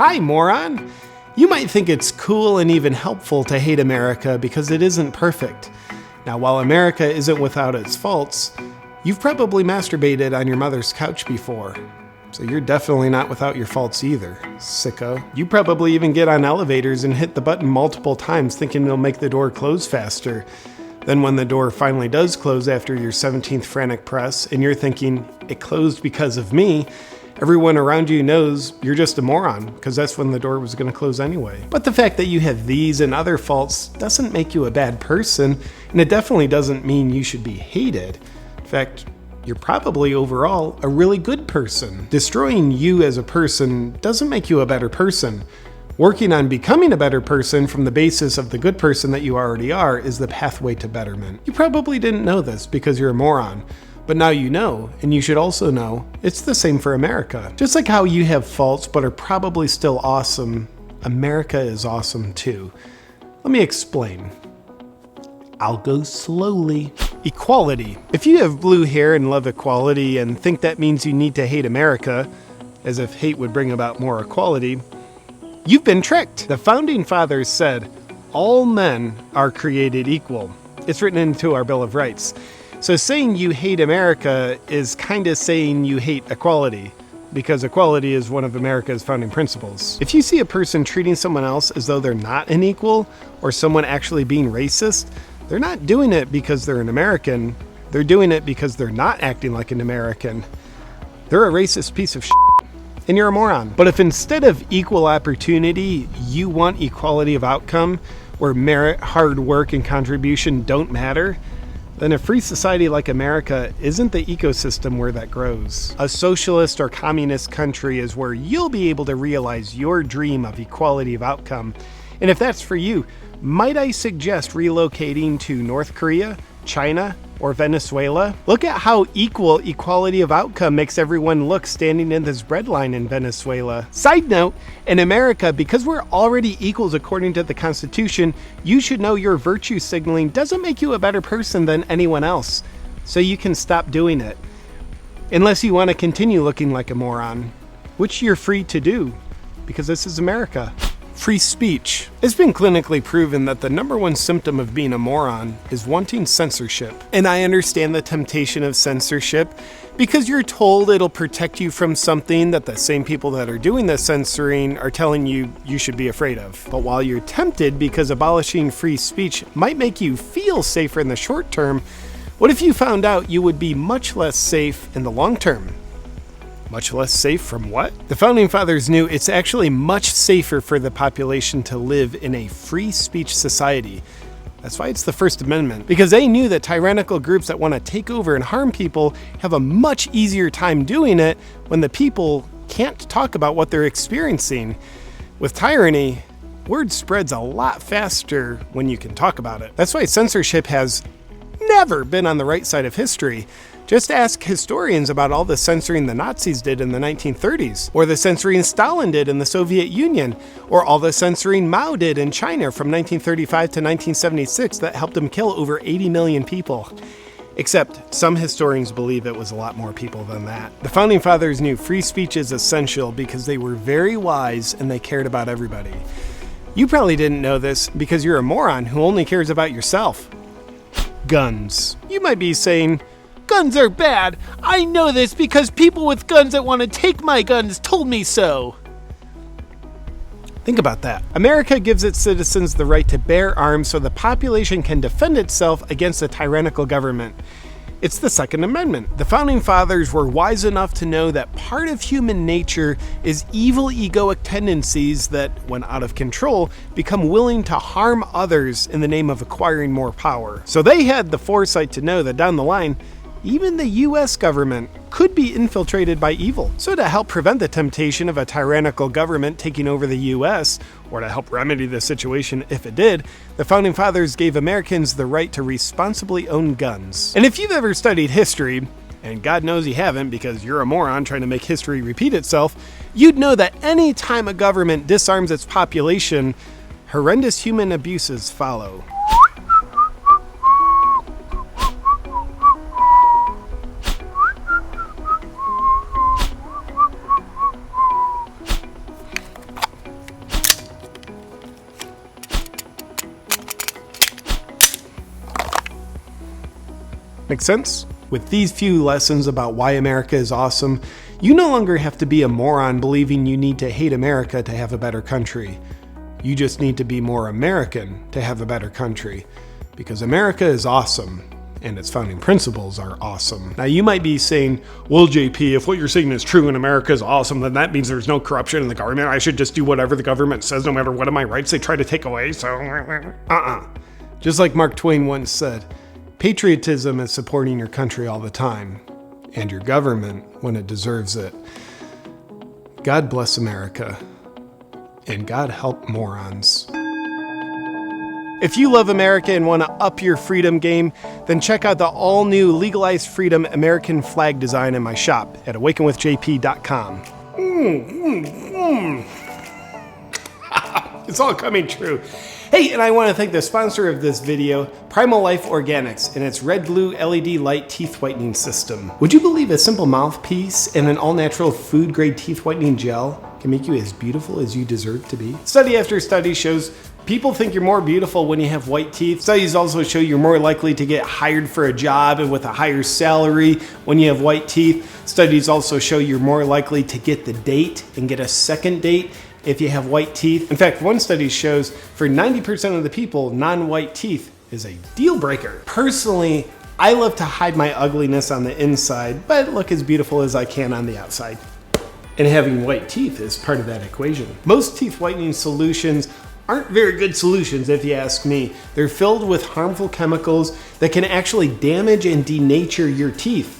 Hi, moron! You might think it's cool and even helpful to hate America because it isn't perfect. Now, while America isn't without its faults, you've probably masturbated on your mother's couch before. So you're definitely not without your faults either, sicko. You probably even get on elevators and hit the button multiple times thinking it'll make the door close faster. Then when the door finally does close after your 17th frantic press and you're thinking, it closed because of me, everyone around you knows you're just a moron because that's when the door was going to close anyway. But the fact that you have these and other faults doesn't make you a bad person, and it definitely doesn't mean you should be hated. In fact, you're probably overall a really good person. Destroying you as a person doesn't make you a better person. Working on becoming a better person from the basis of the good person that you already are is the pathway to betterment. You probably didn't know this because you're a moron, but now you know, and you should also know, it's the same for America. Just like how you have faults but are probably still awesome, America is awesome too. Let me explain. I'll go slowly. Equality. If you have blue hair and love equality and think that means you need to hate America, as if hate would bring about more equality, you've been tricked. The Founding Fathers said, all men are created equal. It's written into our Bill of Rights. So saying you hate America is kind of saying you hate equality, because equality is one of America's founding principles. If you see a person treating someone else as though they're not an equal, or someone actually being racist, they're not doing it because they're an American. They're doing it because they're not acting like an American. They're a racist piece of shit, and you're a moron. But if instead of equal opportunity, you want equality of outcome, where merit, hard work, and contribution don't matter, then a free society like America isn't the ecosystem where that grows. A socialist or communist country is where you'll be able to realize your dream of equality of outcome. And if that's for you, might I suggest relocating to North Korea, China, or Venezuela? Look at how equal equality of outcome makes everyone look standing in this bread line in Venezuela. Side note, in America, because we're already equals according to the Constitution, you should know your virtue signaling doesn't make you a better person than anyone else. So you can stop doing it. Unless you want to continue looking like a moron, which you're free to do, because this is America. Free speech. It's been clinically proven that the number one symptom of being a moron is wanting censorship. And I understand the temptation of censorship because you're told it'll protect you from something that the same people that are doing the censoring are telling you you should be afraid of. But while you're tempted because abolishing free speech might make you feel safer in the short term, what if you found out you would be much less safe in the long term? Much less safe from what? The Founding Fathers knew it's actually much safer for the population to live in a free speech society. That's why it's the First Amendment, because they knew that tyrannical groups that want to take over and harm people have a much easier time doing it when the people can't talk about what they're experiencing. With tyranny, word spreads a lot faster when you can talk about it. That's why censorship has never been on the right side of history. Just ask historians about all the censoring the Nazis did in the 1930s, or the censoring Stalin did in the Soviet Union, or all the censoring Mao did in China from 1935 to 1976 that helped him kill over 80 million people. Except some historians believe it was a lot more people than that. The Founding Fathers knew free speech is essential because they were very wise and they cared about everybody. You probably didn't know this because you're a moron who only cares about yourself. Guns. You might be saying, guns are bad. I know this because people with guns that want to take my guns told me so. Think about that. America gives its citizens the right to bear arms so the population can defend itself against a tyrannical government. It's the Second Amendment. The Founding Fathers were wise enough to know that part of human nature is evil egoic tendencies that, when out of control, become willing to harm others in the name of acquiring more power. So they had the foresight to know that down the line, even the US government could be infiltrated by evil. So to help prevent the temptation of a tyrannical government taking over the US, or to help remedy the situation if it did, the Founding Fathers gave Americans the right to responsibly own guns. And if you've ever studied history, and God knows you haven't because you're a moron trying to make history repeat itself, you'd know that any time a government disarms its population, horrendous human abuses follow. Make sense? With these few lessons about why America is awesome, you no longer have to be a moron believing you need to hate America to have a better country. You just need to be more American to have a better country. Because America is awesome, and its founding principles are awesome. Now you might be saying, well, JP, if what you're saying is true and America is awesome, then that means there's no corruption in the government. I should just do whatever the government says, no matter what of my rights they try to take away, so... Just like Mark Twain once said, patriotism is supporting your country all the time, and your government when it deserves it. God bless America, and God help morons. If you love America and want to up your freedom game, then check out the all-new Legalized Freedom American flag design in my shop at awakenwithjp.com. It's all coming true. Hey, and I want to thank the sponsor of this video, Primal Life Organics, and its red blue LED light teeth whitening system. Would you believe a simple mouthpiece and an all-natural food-grade teeth whitening gel can make you as beautiful as you deserve to be? Study after study shows people think you're more beautiful when you have white teeth. Studies also show you're more likely to get hired for a job and with a higher salary when you have white teeth. Studies also show you're more likely to get the date and get a second date if you have white teeth. In fact, one study shows for 90% of the people, non-white teeth is a deal breaker. Personally, I love to hide my ugliness on the inside, but look as beautiful as I can on the outside. And having white teeth is part of that equation. Most teeth whitening solutions aren't very good solutions if you ask me. They're filled with harmful chemicals that can actually damage and denature your teeth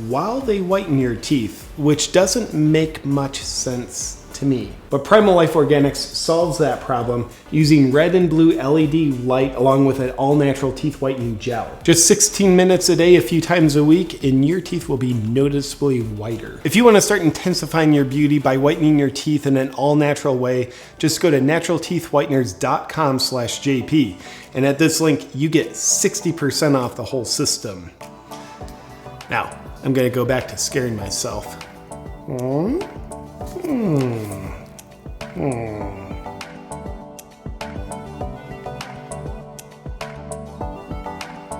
while they whiten your teeth, which doesn't make much sense to me. But Primal Life Organics solves that problem using red and blue LED light along with an all-natural teeth whitening gel. Just 16 minutes a day, a few times a week, and your teeth will be noticeably whiter. If you want to start intensifying your beauty by whitening your teeth in an all-natural way, just go to naturalteethwhiteners.com/JP. And at this link, you get 60% off the whole system. Now, I'm gonna go back to scaring myself.